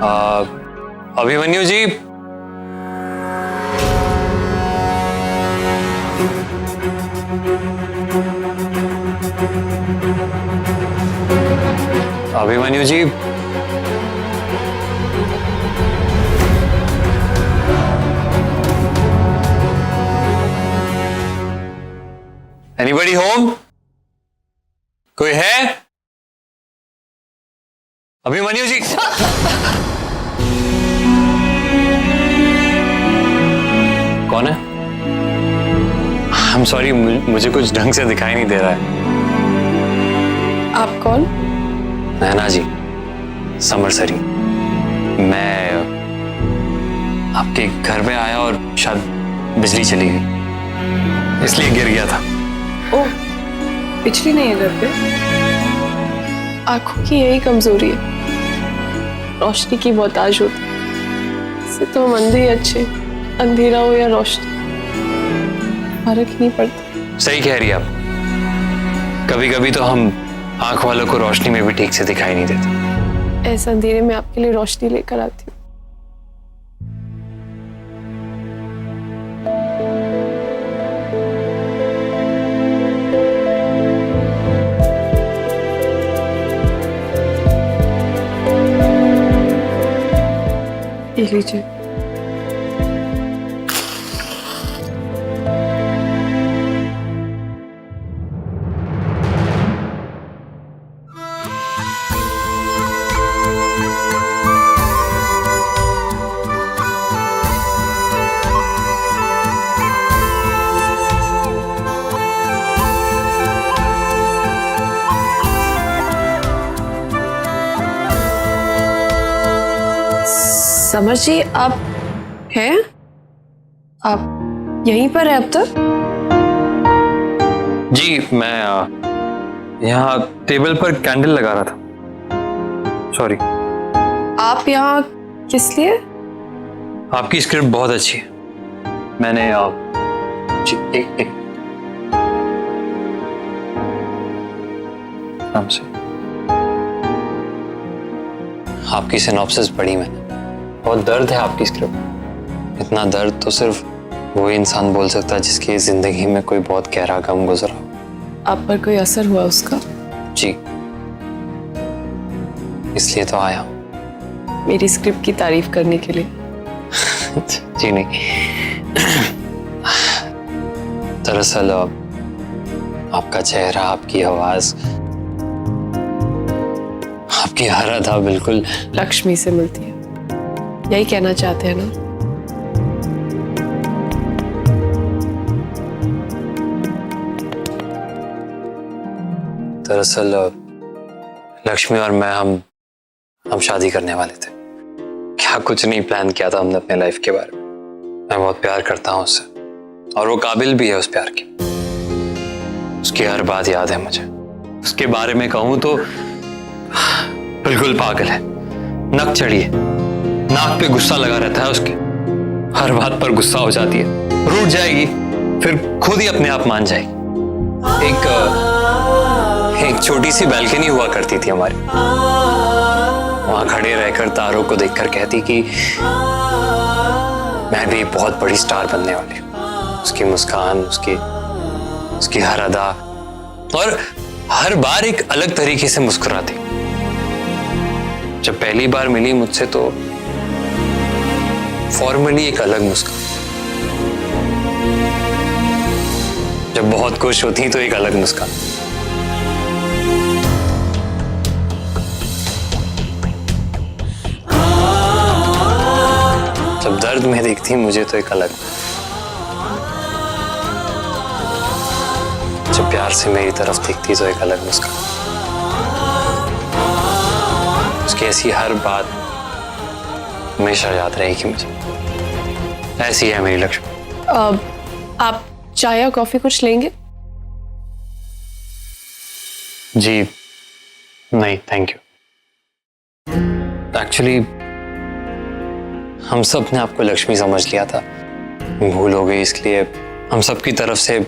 अभिमन्यु जी, अभिमन्यु जी, anybody home? कोई है? अभिमन्यु जी। कौन है? आई एम सॉरी, मुझे कुछ ढंग से दिखाई नहीं दे रहा है। आप कौन? नैना जी, समरसरी। मैं आपके घर में आया और शायद बिजली चली गई, इसलिए गिर गया था। ओह, बिजली नहीं है घर पे? आंखों की यही कमजोरी है, रोशनी की मोहताज होती है। इससे तो हम अंधे ही अच्छे, अंधेरा हो या रोशनी फर्क ही नहीं पड़ता। सही कह रही आप। कभी कभी तो हम आंख वालों को रोशनी में भी ठीक से दिखाई नहीं देते। ऐसा अंधेरे में आपके लिए रोशनी लेकर आती हूँ। ये लीजिए। समर जी, आप हैं? आप यहीं पर है अब तक? जी, मैं यहाँ टेबल पर कैंडल लगा रहा था। सॉरी। आप यहाँ किस लिए? आपकी स्क्रिप्ट बहुत अच्छी है। मैंने जी, एक नाम से आपकी सिनॉप्सिस पढ़ी मैंने। बहुत दर्द है आपकी स्क्रिप्ट। इतना दर्द तो सिर्फ वो इंसान बोल सकता है जिसकी जिंदगी में कोई बहुत गहरा गम गुजरा। आप पर कोई असर हुआ उसका? जी, इसलिए तो आया हूँ। मेरी स्क्रिप्ट की तारीफ करने के लिए? जी नहीं, दरअसल आपका चेहरा, आपकी आवाज, आपकी हर अदा बिल्कुल लक्ष्मी से मिलती है, यही कहना चाहते हैं ना? दरअसल लक्ष्मी और मैं हम शादी करने वाले थे। क्या कुछ नहीं प्लान किया था हमने अपने लाइफ के बारे में। मैं बहुत प्यार करता हूँ उससे और वो काबिल भी है उस प्यार की। उसकी हर बात याद है मुझे। उसके बारे में कहूँ तो बिल्कुल पागल है, नक चढ़ी है, नाक पे गुस्सा लगा रहता है उसके। हर बात पर गुस्सा हो जाती है, रूठ जाएगी, फिर खुद ही अपने आप मान जाएगी। एक छोटी सी बैल्कनी हुआ करती थी हमारी। वहां खड़े रहकर तारों को देखकर कहती कि मैं भी बहुत बड़ी स्टार बनने वाली हूँ। उसकी मुस्कान, उसकी हर अदा, और हर बार एक अलग तरीके से मुस्कुराती। जब पहली बार मिली मुझसे तो फॉर्मली एक अलग मुस्कान, जब बहुत खुश होती तो एक अलग मुस्कान। जब दर्द में देखती मुझे तो एक अलग, जब प्यार से मेरी तरफ देखती तो एक अलग मुस्कान। उसकी ऐसी हर बात हमेशा याद रहेगी मुझे। ऐसी है मेरी लक्ष्मी। आप चाय या कॉफी कुछ लेंगे? जी नहीं, थैंक यू। एक्चुअली हम सब ने आपको लक्ष्मी समझ लिया था, भूल हो गई, इसलिए हम सब की तरफ से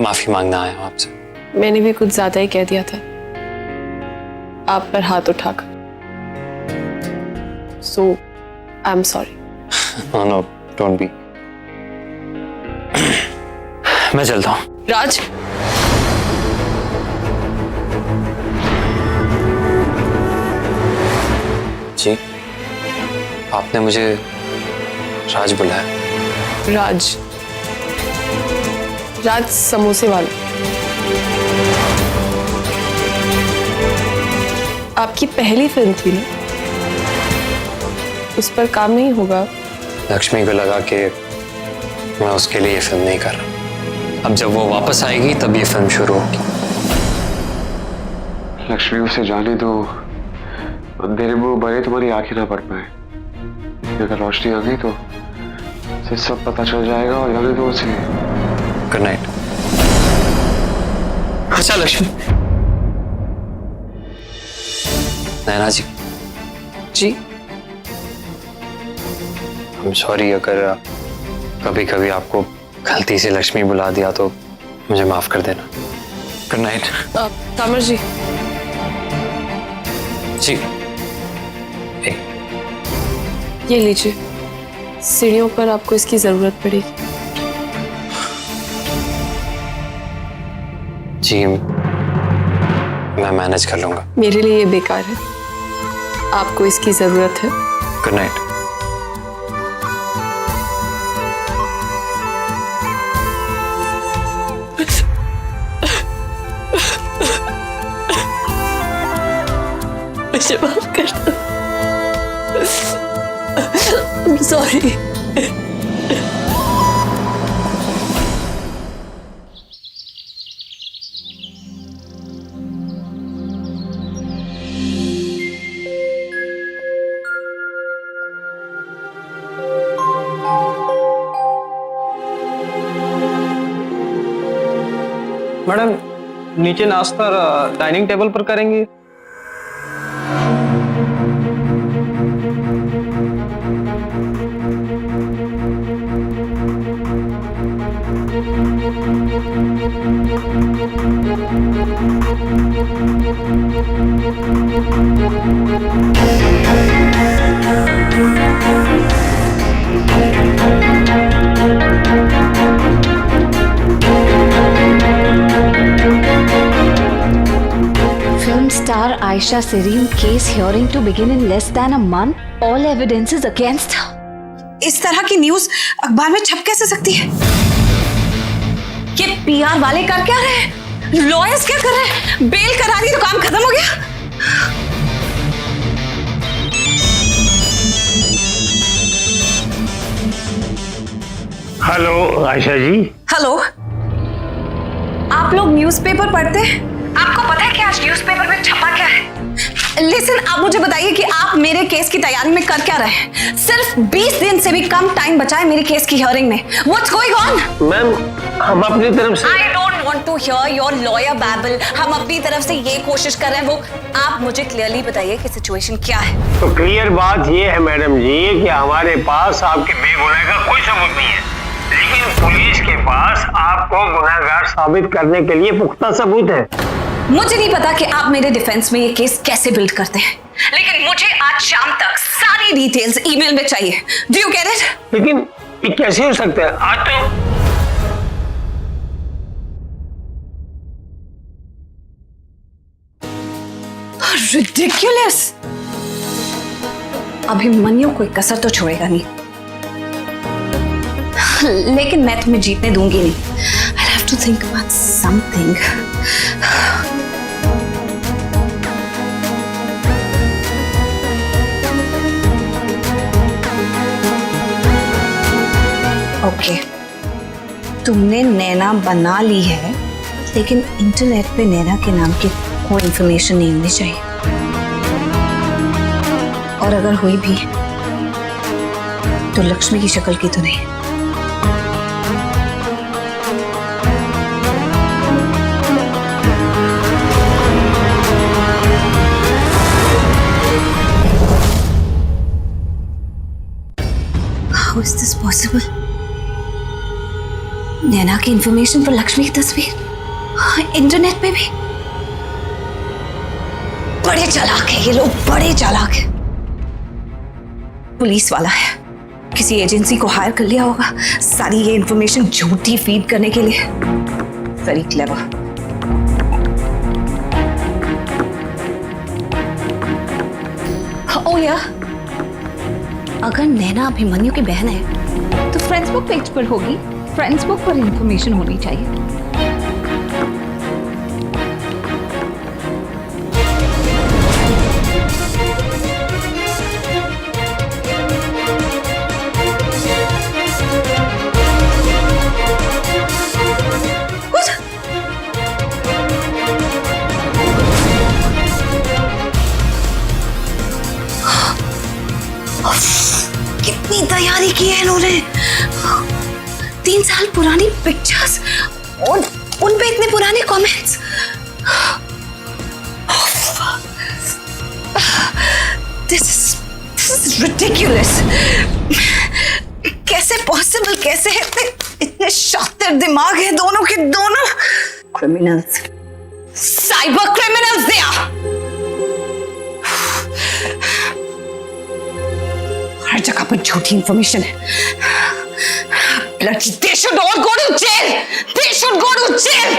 माफी मांगना आया हूं आपसे। मैंने भी कुछ ज्यादा ही कह दिया था आप पर हाथ उठाकर। So I am sorry. No no, don't be. मैं चलता हूँ। राज, जी, आपने मुझे राज बुलाया? राज, राज समोसे वाला। आपकी पहली फिल्म थी ना, उस पर काम नहीं होगा? लक्ष्मी को लगा कि मैं उसके लिए ये फिल्म नहीं कर रहा। अब जब वो वापस आएगी तब ये फिल्म शुरू होगी। लक्ष्मी, उसे जाने दो। अंधेरे में बड़े तुम्हारी आंखें ना पड़ पाए। अगर रोशनी आ गई तो उसे सब पता चल जाएगा। और जाने दो उसे। Good night. अच्छा लक्ष्मी। नैना जी। जी। आई एम सॉरी, अगर कभी कभी आपको गलती से लक्ष्मी बुला दिया तो मुझे माफ कर देना। Good night. तामर जी। जी। ये लीजिए, सीढ़ियों पर आपको इसकी जरूरत पड़ेगी। जी, मैं मैनेज कर लूंगा। मेरे लिए ये बेकार है, आपको इसकी जरूरत है। Good night. मुझे माफ कर दो। I'm sorry। मैडम, नीचे नाश्ता डाइनिंग टेबल पर करेंगे? Star Aisha Sareen case hearing to begin in less than a month. All evidence is against her. इस तरह की न्यूज अखबार में छप कैसे सकती है? ये पीआर वाले कर क्या रहे हैं? लॉयर्स क्या कर रहे हैं? बेल करा दी तो काम खत्म हो गया? हेलो आयशा जी। हेलो, आप लोग न्यूज़पेपर पढ़ते हैं? आपको पता है कि आज न्यूज़पेपर में छपा क्या है? लिसन, आप मुझे बताइए कि आप मेरे केस की तैयारी में कर क्या रहे हैं? सिर्फ 20 दिन से भी कम टाइम बचा है मेरे केस की हियरिंग में। What's going on? मैम, हम अपनी तरफ से I don't want to hear your lawyer babble. हम अपनी तरफ से ये कोशिश कर रहे हैं। वो आप मुझे क्लियरली बताइए कि सिचुएशन क्या है। तो क्लियर बात ये है मैडम जी कि हमारे पास आपके बेगुनाह का कोई सबूत नहीं है, लेकिन पुलिस के पास आपको गुनहगार साबित करने के लिए पुख्ता सबूत है। मुझे नहीं पता कि आप मेरे डिफेंस में ये केस कैसे बिल्ड करते हैं, लेकिन मुझे आज शाम तक सारी डिटेल्स ईमेल में चाहिए। Do you get it? लेकिन ये कैसे हो सकता है? आज तो रिडिक्युलस। अभिमन्यु कोई कसर तो छोड़ेगा नहीं, लेकिन मैं तुम्हें जीतने दूंगी नहीं। I have to think about something. Okay, तुमने नैना बना ली है, लेकिन इंटरनेट पे नैना के नाम की कोई इंफॉर्मेशन नहीं होनी चाहिए, और अगर हुई भी तो लक्ष्मी की शक्ल की तो नहीं। How is this possible? नैना की इंफॉर्मेशन पर लक्ष्मी की तस्वीर इंटरनेट पे भी। बड़े चालाक है ये लोग, बड़े चालाक है। पुलिस वाला है, किसी एजेंसी को हायर कर लिया होगा सारी ये इंफॉर्मेशन झूठी फीड करने के लिए। Very clever. ओ या, अगर नैना अभिमन्यु की बहन है तो फेसबुक पेज पर होगी, फेसबुक पर इंफॉर्मेशन होनी चाहिए। कितनी तैयारी की है इन्होंने, 3 साल पुरानी पिक्चर्स और उन पे इतने पुराने कमेंट्स। This is ridiculous. कैसे पॉसिबल, कैसे इतने शातिर दिमाग है दोनों के दोनों। Criminals, cyber criminals they are. हर जगह पर झूठी इंफॉर्मेशन है। They should all go to jail. They should go to jail.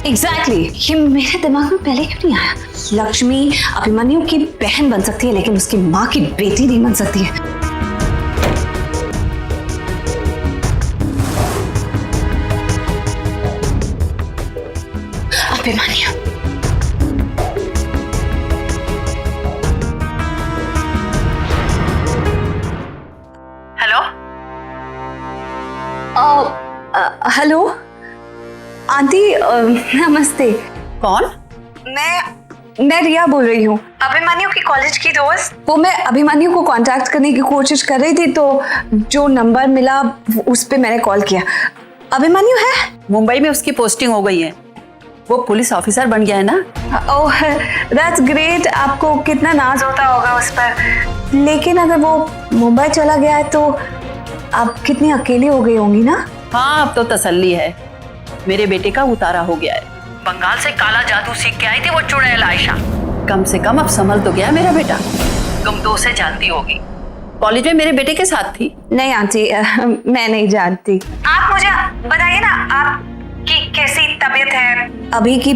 Exactly. ये मेरे दिमाग में पहले क्यों नहीं आया? लक्ष्मी अभिमन्यु की बहन बन सकती है लेकिन उसकी माँ की बेटी नहीं बन सकती है। अभिमन्यु, हेलो हेलो आंटी, नमस्ते। कौन? मैं रिया बोल रही हूँ, अभिमन्यु की कॉलेज की दोस्त। वो मैं अभिमन्यु को कांटेक्ट करने की कोशिश कर रही थी तो जो नंबर मिला उस पे मैंने कॉल किया। अभिमन्यु है? मुंबई में उसकी पोस्टिंग हो गई है, वो पुलिस ऑफिसर बन गया है ना। Oh that's great. आपको कितना नाज होता होगा उस पर। लेकिन अगर वो मुंबई चला गया है तो आप कितनी अकेली हो गई होंगी ना। हाँ, अब तो तसल्ली है, मेरे बेटे का उतारा हो गया है। बंगाल से काला जादू सीख के आई थी वो चुड़ैल आयशा। कम से कम अब संभल तो गया मेरा बेटा। तुम तो उसे जानती होगी, कॉलेज में मेरे बेटे के साथ थी। नहीं आंटी, मैं नहीं जानती। आप मुझे बताइए ना, आपकी कैसी तबीयत है? अभी की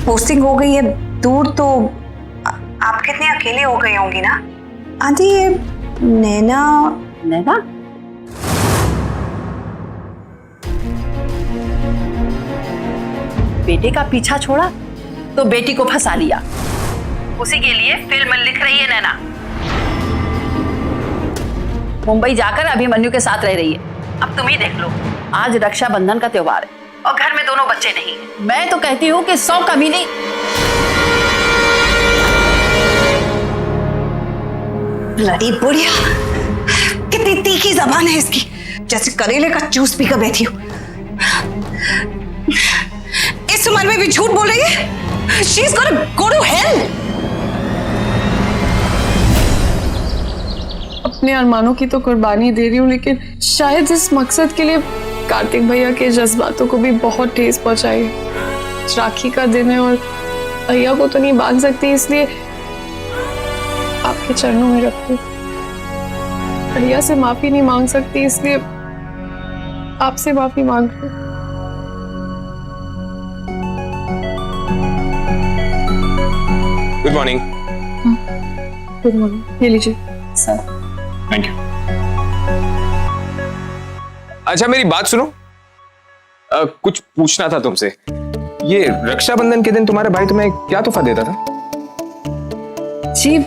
पोस्टिंग हो गई है दूर तो आप कितनी अकेली हो गई होंगी ना। आंटी ये नैना। नैना? बेटे का पीछा छोड़ा तो बेटी को फंसा लिया, उसी के लिए फिल्म लिख रही है नैना। मुंबई जाकर अभिमन्यु के साथ रह रही है। अब तुम ही देख लो, आज रक्षाबंधन का त्योहार है और घर में दोनों बच्चे नहीं है। मैं तो कहती हूँ कि 100 कमीनी। ब्लडी बुढ़िया, कितनी तीखी जबान है इसकी, जैसे करेले का जूस पीकर बैठी हूँ। इस उम्र में भी झूठ बोल रही है। She's gonna go to hell. अपने अरमानों की तो कुर्बानी दे रही हूँ लेकिन शायद इस मकसद के लिए कार्तिक भैया के जज्बातों को भी बहुत ठेस पहुंचाई है। राखी का दिन है और भैया को तो नहीं बांध सकती, इसलिए आपके चरणों में रखती। भैया से माफी नहीं मांग सकती, इसलिए आपसे माफी मांग रही हूँ। Good morning. गुड मॉर्निंग, ये लीजिए सर। Thank you. अच्छा मेरी बात सुनो, कुछ पूछना था तुमसे। ये रक्षाबंधन के दिन तुम्हारा भाई तुम्हें क्या तोहफा देता था? जी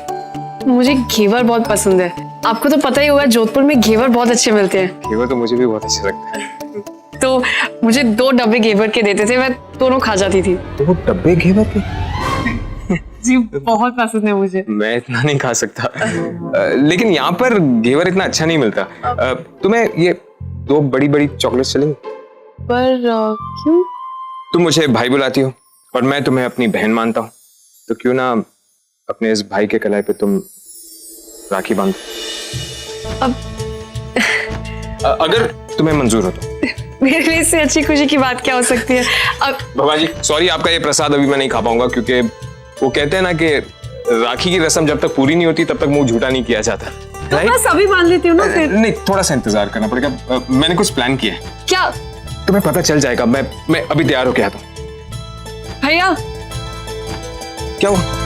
मुझे घेवर बहुत पसंद है। आपको तो पता ही होगा जोधपुर में घेवर बहुत अच्छे मिलते हैं। घेवर तो मुझे भी बहुत अच्छे लगते हैं। तो मुझे 2 डब्बे घेवर के देते थे, मैं दोनों खा जाती थी। 2 डब्बे घेवर के? जी बहुत पसंद है मुझे। मैं इतना नहीं खा सकता। लेकिन यहाँ पर घेवर इतना अच्छा नहीं मिलता। तुम्हें ये 2 बड़ी बड़ी चॉकलेट चलेंगी? पर क्यों? तुम मुझे भाई बुलाती हो और मैं तुम्हें अपनी बहन मानता हूँ, तो क्यों ना अपने इस भाई के कलाई पे तुम राखी बांधो। अब अगर तुम्हें मंजूर हो तो। मेरे लिए इससे अच्छी खुशी की बात क्या हो सकती है। अब बाबा जी सॉरी, आपका ये प्रसाद अभी मैं नहीं खा पाऊंगा, क्योंकि वो कहते हैं ना कि राखी की रस्म जब तक पूरी नहीं होती तब तक मुंह झूठा नहीं किया जाता। तो बस अभी बांध लेती हूँ ना फिर। नहीं, थोड़ा सा इंतजार करना पड़ेगा। मैंने कुछ प्लान किया है, क्या? तुम्हें पता चल जाएगा। मैं अभी तैयार होके आता हूँ। भैया क्या हुआ?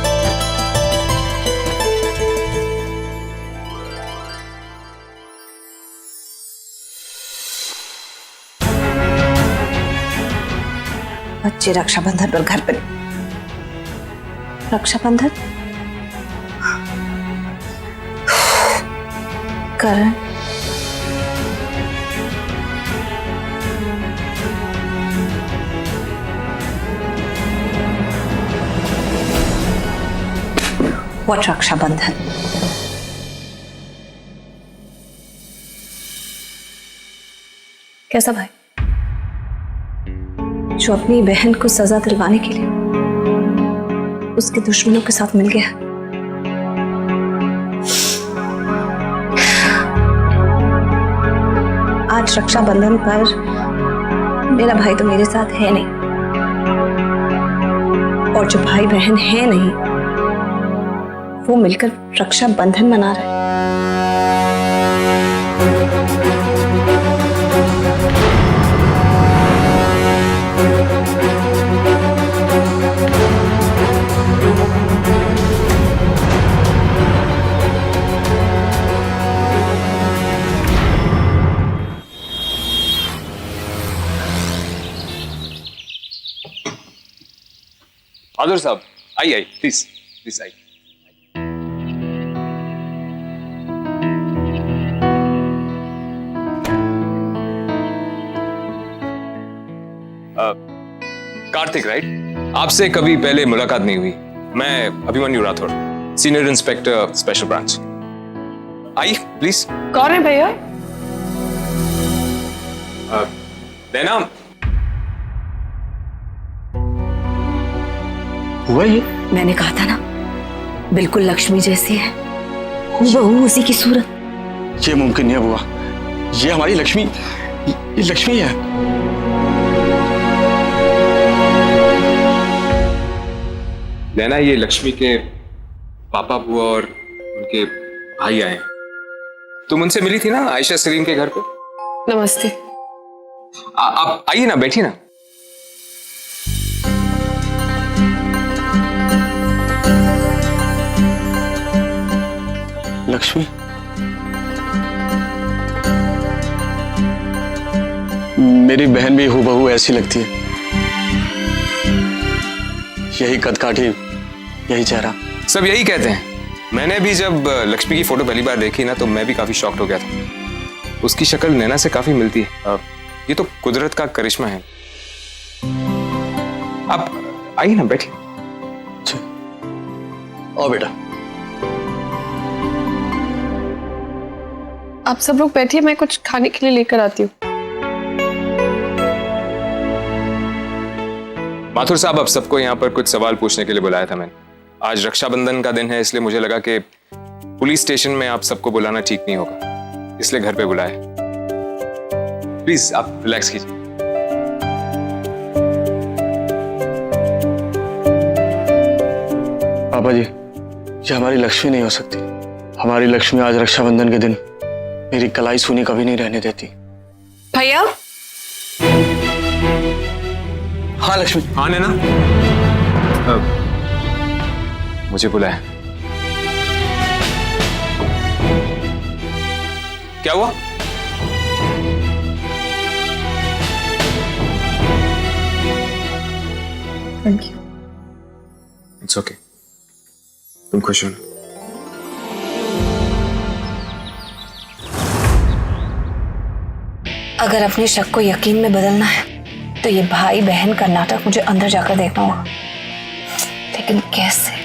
बच्चे रक्षाबंधन पर घर पर। रक्षाबंधन करण, व्हाट रक्षाबंधन? कैसा भाई जो अपनी बहन को सजा दिलवाने के लिए उसके दुश्मनों के साथ मिल गया? आज रक्षाबंधन पर मेरा भाई तो मेरे साथ है नहीं, और जो भाई बहन है नहीं वो मिलकर रक्षाबंधन मना रहे हैं। आदर साहब आइए प्लीज प्लीज आइए। कार्तिक राइट? आपसे कभी पहले मुलाकात नहीं हुई। मैं Abhimanyu Rathore, senior inspector special branch. आइए प्लीज। कौन है भैया? नैना। हुआ ये? मैंने कहा था ना, बिल्कुल लक्ष्मी जैसी है, हूबहू उसी की सूरत। ये मुमकिन नहीं है बुआ, ये हमारी लक्ष्मी, ये लक्ष्मी है। नैना, ये लक्ष्मी के पापा, बुआ और उनके भाई आए हैं। तुम उनसे मिली थी ना आयशा सलीम के घर पे? नमस्ते। आप आइए ना, बैठिए ना। लक्ष्मी, मेरी बहन भी हूबहू ऐसी लगती है। यही कदकाठी, यही चेहरा। सब यही कहते हैं। मैंने भी जब लक्ष्मी की फोटो पहली बार देखी ना तो मैं भी काफी शॉक्ड हो गया था। उसकी शक्ल नैना से काफी मिलती है। ये तो कुदरत का करिश्मा है। आप आइए ना, बैठिए। आओ बेटा। आप सब लोग बैठिए, मैं कुछ खाने के लिए लेकर आती हूँ। माथुर साहब, अब सबको यहाँ पर कुछ सवाल पूछने के लिए बुलाया था मैंने। आज रक्षाबंधन का दिन है, इसलिए मुझे लगा कि पुलिस स्टेशन में आप सबको बुलाना ठीक नहीं होगा, इसलिए घर पे बुलाया। प्लीज आप रिलैक्स कीजिए। पापा जी, ये हमारी लक्ष्मी नहीं हो सकती। हमारी लक्ष्मी आज रक्षाबंधन के दिन मेरी कलाई सुनी कभी नहीं रहने देती। भैया। हाँ लक्ष्मी। हाँ नैना, मुझे बुलाया। क्या हुआ? Thank you. इट्स ओके, तुम खुश हो ना? अगर अपने शक को यकीन में बदलना है तो ये भाई बहन का नाटक मुझे अंदर जाकर देखना होगा, लेकिन कैसे?